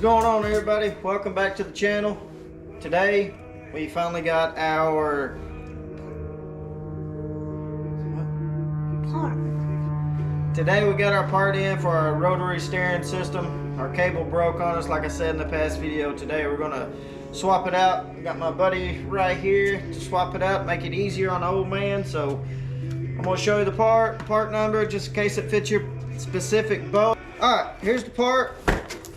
going on, everybody? Welcome back to the channel. Today we finally got our part. Today we got our part in for our rotary steering system. Our cable broke on us, like I said in the past video. Today we're gonna swap it out. I got my buddy right here to swap it out, make it easier on the old man. So I'm gonna show you the part number, just in case it fits your specific boat. All right, here's the part.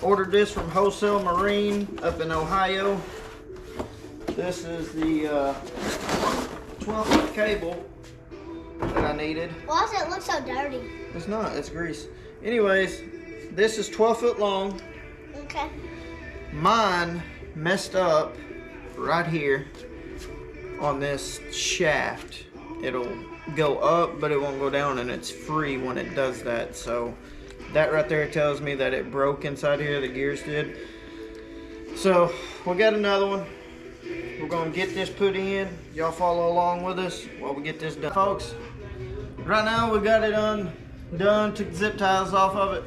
Ordered this from Wholesale Marine up in Ohio. This is the 12-foot cable that I needed. Why does it look so dirty? It's not, it's grease. Anyways, this is 12 foot long. Okay. Mine messed up right here on this shaft. It'll go up, but it won't go down, and it's free when it does that. So that right there tells me that it broke inside here, the gears did. So we got another one. We're gonna get this put in. Y'all follow along with us while we get this done. Folks, right now we got it done, took the zip ties off of it.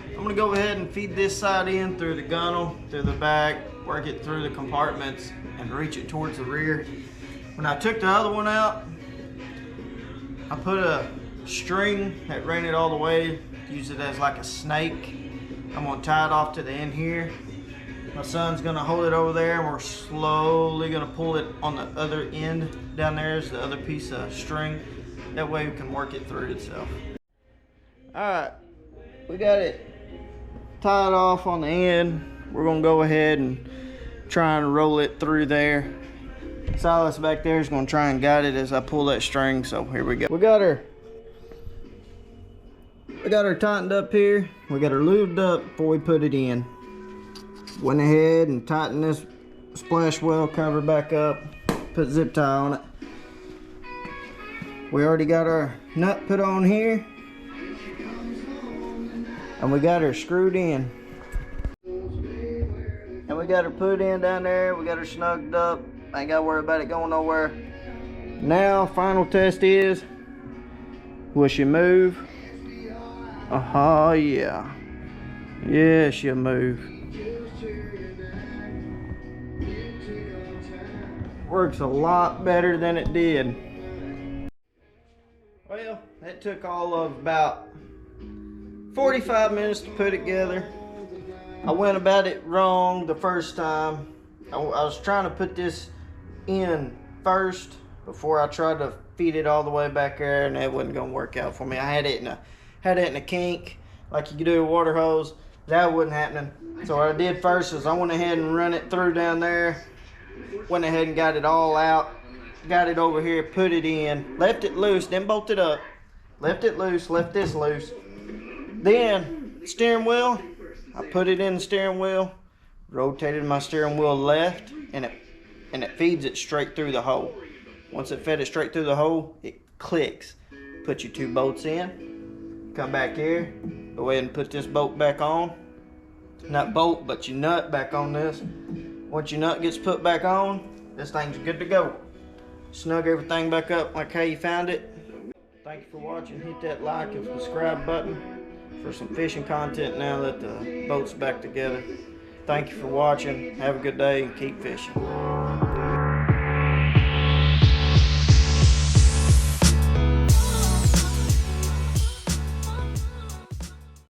I'm gonna go ahead and feed this side in through the gunnel, through the back, work it through the compartments, and reach it towards the rear. When I took the other one out, I put a string that ran it all the way, use it as like a snake. I'm gonna tie it off to the end here. My son's gonna hold it over there, and we're slowly gonna pull it on the other end. Down there is the other piece of string. That way we can work it through itself. All right, we got it tied off on the end. We're gonna go ahead and try and roll it through there. Silas back there is gonna try and guide it as I pull that string. So here we go. We got her tightened up here. We got her lubed up before we put it in. Went ahead and tightened this splash well cover back up. Put zip tie on it. We already got our nut put on here, and we got her screwed in. And we got her put in down there. We got her snugged up. Ain't got to worry about it going nowhere. Now, final test is, will she move? Oh yeah. Yeah, she'll move. Works a lot better than it did. Well, it took all of about 45 minutes to put it together. I went about it wrong the first time. I was trying to put this in first before I tried to feed it all the way back there, and it wasn't gonna work out for me. I had it in a kink like you could do a water hose. That wasn't happening. So what I did first is I went ahead and run it through down there. Went ahead and got it all out. Got it over here, put it in, left it loose, then bolted up. Left it loose, left this loose. Then steering wheel, I put it in the steering wheel, rotated my steering wheel left, and it feeds it straight through the hole. Once it fed it straight through the hole, it clicks. Put your two bolts in, come back here, go ahead and put this bolt back on. Not bolt, but your nut back on this. Once your nut gets put back on, this thing's good to go. Snug everything back up like how you found it. Thank you for watching. Hit that like and subscribe button for some fishing content now that the boat's back together. Thank you for watching. Have a good day and keep fishing.